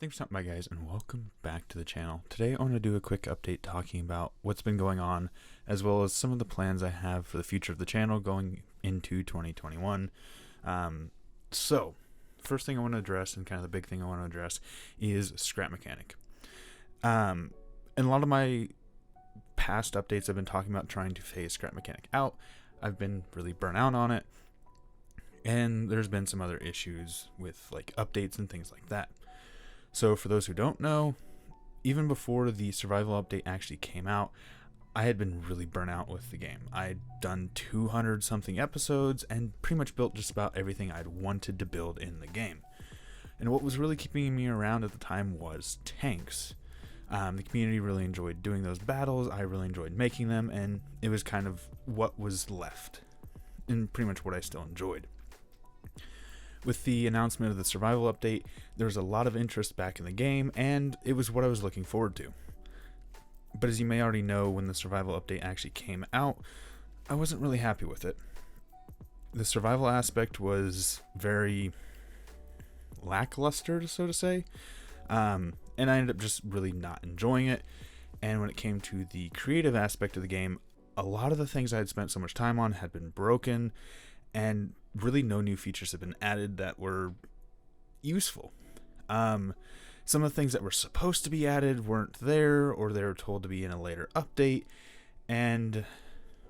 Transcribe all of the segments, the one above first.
Thanks for stopping by, guys, and welcome back to the channel. Today I want to do a quick update talking about what's been going on, as well as some of the plans I have for the future of the channel going into 2021. So, first thing I want to address, and kind of the big thing I want to address, is scrap mechanic. In a lot of my past updates, I've been talking about trying to phase scrap mechanic out. I've been really burnt out on it, and there's been some other issues with like updates and things like that. So for those who don't know, even before the survival update actually came out, I had been really burnt out with the game. I'd done 200 something episodes and pretty much built just about everything I'd wanted to build in the game. And what was really keeping me around at the time was tanks. The community really enjoyed doing those battles, I really enjoyed making them, and it was kind of what was left, and pretty much what I still enjoyed. With the announcement of the survival update, there was a lot of interest back in the game, and it was what I was looking forward to. But as you may already know, when the survival update actually came out, I wasn't really happy with it. The survival aspect was very lackluster, so to say, and I ended up just really not enjoying it. And when it came to the creative aspect of the game, a lot of the things I had spent so much time on had been broken, and really no new features have been added that were useful. Some of the things that were supposed to be added weren't there, or they were told to be in a later update, and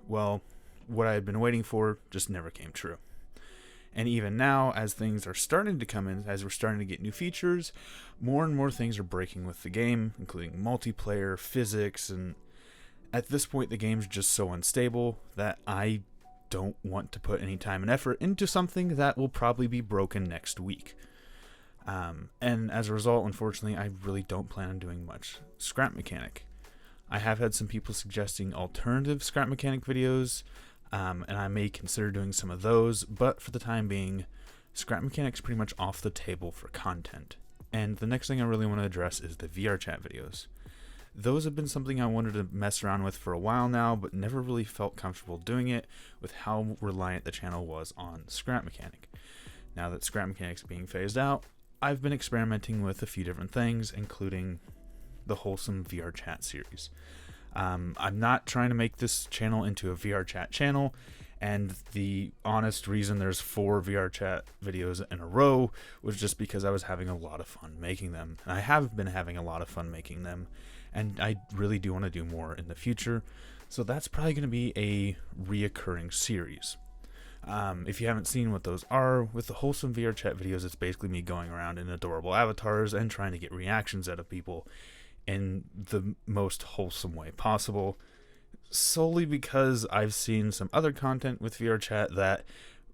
well, what I had been waiting for just never came true. And even now, as things are starting to come in, as we're starting to get new features, more and more things are breaking with the game, including multiplayer, physics, and at this point the game's just so unstable that I don't want to put any time and effort into something that will probably be broken next week. And as a result, unfortunately, I really don't plan on doing much scrap mechanic. I have had some people suggesting alternative scrap mechanic videos, and I may consider doing some of those, but for the time being, scrap mechanic's pretty much off the table for content. And the next thing I really want to address is the VR chat videos. Those have been something I wanted to mess around with for a while now, but never really felt comfortable doing it with how reliant the channel was on scrap mechanic. Now that scrap mechanic's being phased out, I've been experimenting with a few different things, including the wholesome VR chat series. I'm not trying to make this channel into a VR chat channel, and the honest reason there's 4 VR chat videos in a row was just because I was having a lot of fun making them. And I have been having a lot of fun making them, and I really do want to do more in the future, so that's probably going to be a reoccurring series. If you haven't seen what those are, with the wholesome VR chat videos, it's basically me going around in adorable avatars and trying to get reactions out of people in the most wholesome way possible, solely because I've seen some other content with VR chat that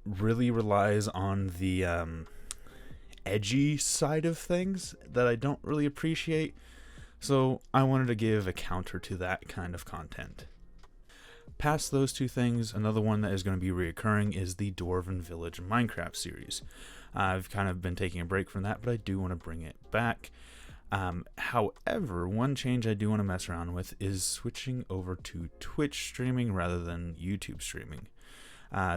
really relies on the edgy side of things that I don't really appreciate. So I wanted to give a counter to that kind of content. Past those two things, another one that is going to be reoccurring is the Dwarven Village Minecraft series. I've kind of been taking a break from that, but I do want to bring it back. However, one change I do want to mess around with is switching over to Twitch streaming rather than YouTube streaming.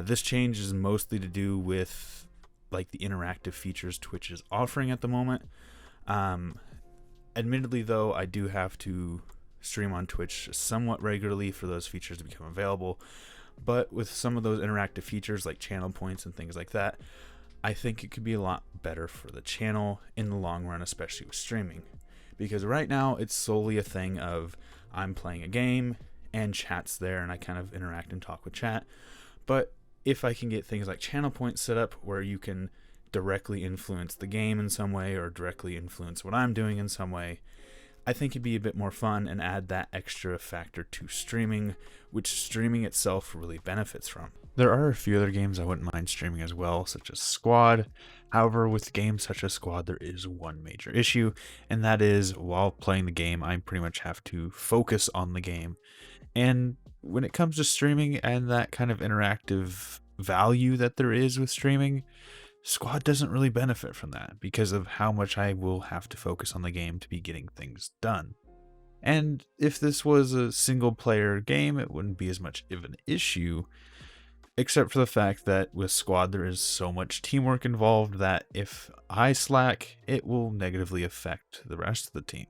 This change is mostly to do with like the interactive features Twitch is offering at the moment. Admittedly, though, I do have to stream on Twitch somewhat regularly for those features to become available, but with some of those interactive features like channel points and things like that, I think it could be a lot better for the channel in the long run, especially with streaming. Because right now, it's solely a thing of I'm playing a game and chat's there and I kind of interact and talk with chat. But if I can get things like channel points set up where you can directly influence the game in some way or directly influence what I'm doing in some way, I think it'd be a bit more fun and add that extra factor to streaming, which streaming itself really benefits from. There are a few other games I wouldn't mind streaming as well, such as Squad. However, with games such as Squad, there is one major issue, and that is while playing the game, I pretty much have to focus on the game. And when it comes to streaming and that kind of interactive value that there is with streaming, Squad doesn't really benefit from that because of how much I will have to focus on the game to be getting things done. And if this was a single player game, it wouldn't be as much of an issue. except for the fact that with squad there is so much teamwork involved that if I slack, it will negatively affect the rest of the team.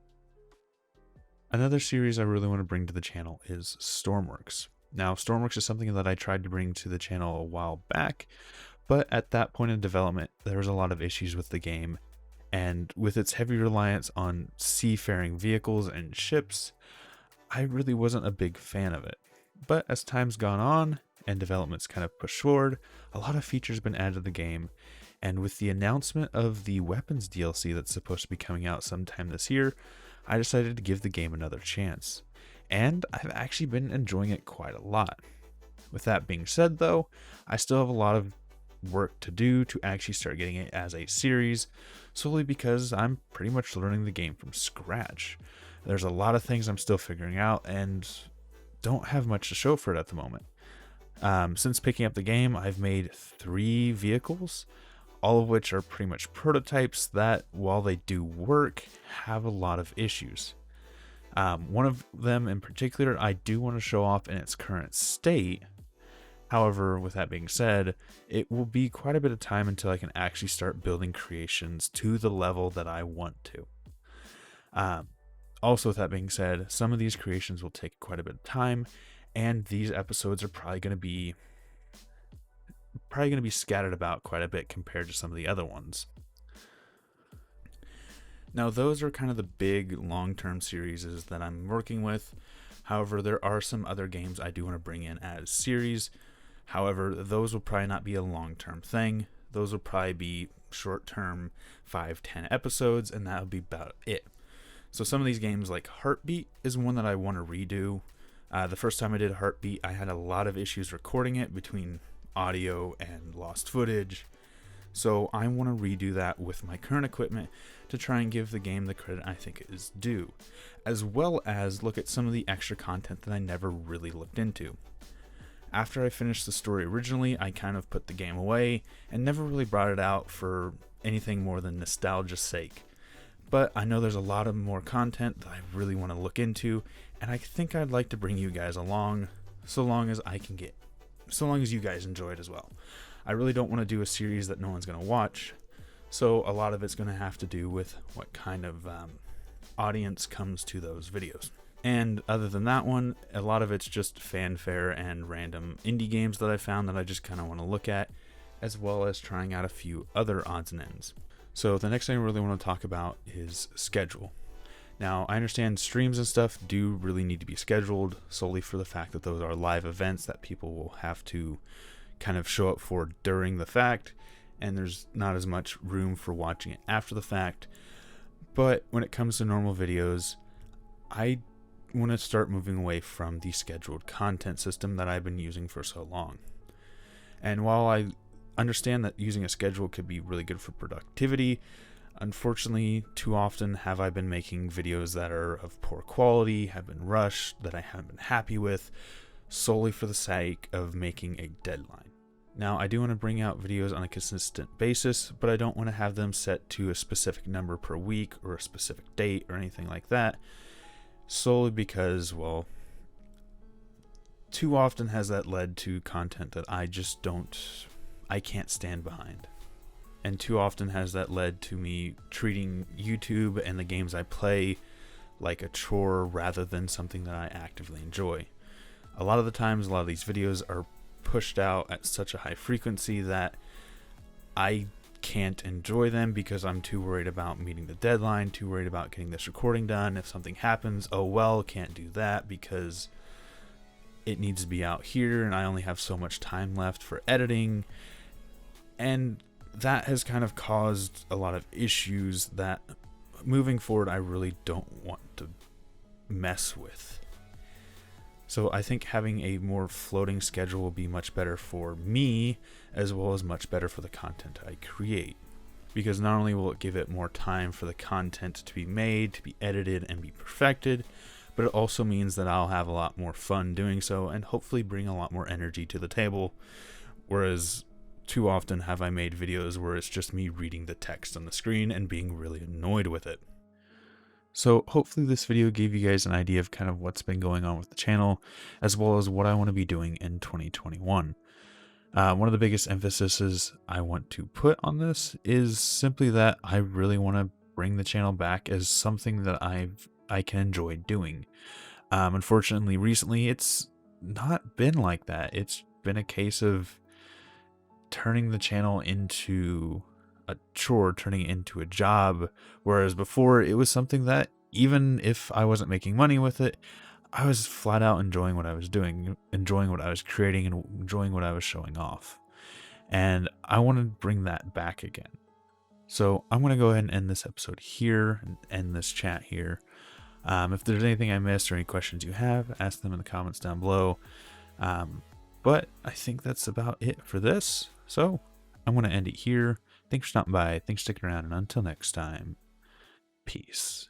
Another series I really want to bring to the channel is Stormworks. Now, Stormworks is something that I tried to bring to the channel a while back, but at that point in development, there was a lot of issues with the game, and with its heavy reliance on seafaring vehicles and ships, I really wasn't a big fan of it. But as time's gone on, and development's kind of pushed forward, a lot of features have been added to the game, and with the announcement of the weapons DLC that's supposed to be coming out sometime this year, I decided to give the game another chance. And I've actually been enjoying it quite a lot. With that being said though, I still have a lot of work to do to actually start getting it as a series, solely because I'm pretty much learning the game from scratch. There's a lot of things I'm still figuring out and don't have much to show for it at the moment. Since picking up the game, I've made 3 vehicles, all of which are pretty much prototypes that, while they do work, have a lot of issues. One of them in particular I do want to show off in its current state. However, with that being said, it will be quite a bit of time until I can actually start building creations to the level that I want to. Also, with that being said, some of these creations will take quite a bit of time, and these episodes are probably going to be scattered about quite a bit compared to some of the other ones. Now, those are kind of the big long-term series that I'm working with. However, there are some other games I do want to bring in as series. However, those will probably not be a long-term thing. Those will probably be short-term 5-10 episodes, and that'll be about it. So some of these games like Heartbeat is one that I want to redo. The first time I did Heartbeat, I had a lot of issues recording it between audio and lost footage. So I want to redo that with my current equipment to try and give the game the credit I think it is due, as well as look at some of the extra content that I never really looked into. After I finished the story originally, I kind of put the game away and never really brought it out for anything more than nostalgia's sake. But I know there's a lot of more content that I really want to look into, and I think I'd like to bring you guys along so long as you guys enjoy it as well. I really don't want to do a series that no one's going to watch, so a lot of it's going to have to do with what kind of audience comes to those videos. And other than that one, a lot of it's just fanfare and random indie games that I found that I just kind of want to look at, as well as trying out a few other odds and ends. So the next thing I really want to talk about is schedule. Now, I understand streams and stuff do really need to be scheduled solely for the fact that those are live events that people will have to kind of show up for during the fact, and there's not as much room for watching it after the fact. But when it comes to normal videos, I want to start moving away from the scheduled content system that I've been using for so long. And while I understand that using a schedule could be really good for productivity, unfortunately, too often have I been making videos that are of poor quality, have been rushed, that I haven't been happy with, solely for the sake of making a deadline. Now, I do want to bring out videos on a consistent basis, but I don't want to have them set to a specific number per week or a specific date or anything like that, solely because, well, too often has that led to content that I can't stand behind. And too often has that led to me treating YouTube and the games I play like a chore rather than something that I actively enjoy. A lot of the times, a lot of these videos are pushed out at such a high frequency that I can't enjoy them because I'm too worried about meeting the deadline, too worried about getting this recording done. If something happens, oh well, can't do that because it needs to be out here and I only have so much time left for editing. And that has kind of caused a lot of issues that moving forward I really don't want to mess with. So I think having a more floating schedule will be much better for me, as well as much better for the content I create. Because not only will it give it more time for the content to be made, to be edited, and be perfected, but it also means that I'll have a lot more fun doing so, and hopefully bring a lot more energy to the table. Whereas too often have I made videos where it's just me reading the text on the screen and being really annoyed with it. So hopefully this video gave you guys an idea of kind of what's been going on with the channel, as well as what I want to be doing in 2021. One of the biggest emphases I want to put on this is simply that I really want to bring the channel back as something that I can enjoy doing. Unfortunately, recently it's not been like that. It's been a case of turning the channel into a chore, turning it into a job, whereas before it was something that even if I wasn't making money with it, I was flat out enjoying what I was doing, enjoying what I was creating, and enjoying what I was showing off. And I want to bring that back again. So I'm going to go ahead and end this episode here and end this chat here. If there's anything I missed or any questions you have, ask them in the comments down below. But I think that's about it for this. So I'm going to end it here. Thanks for stopping by. Thanks for sticking around. And until next time, peace.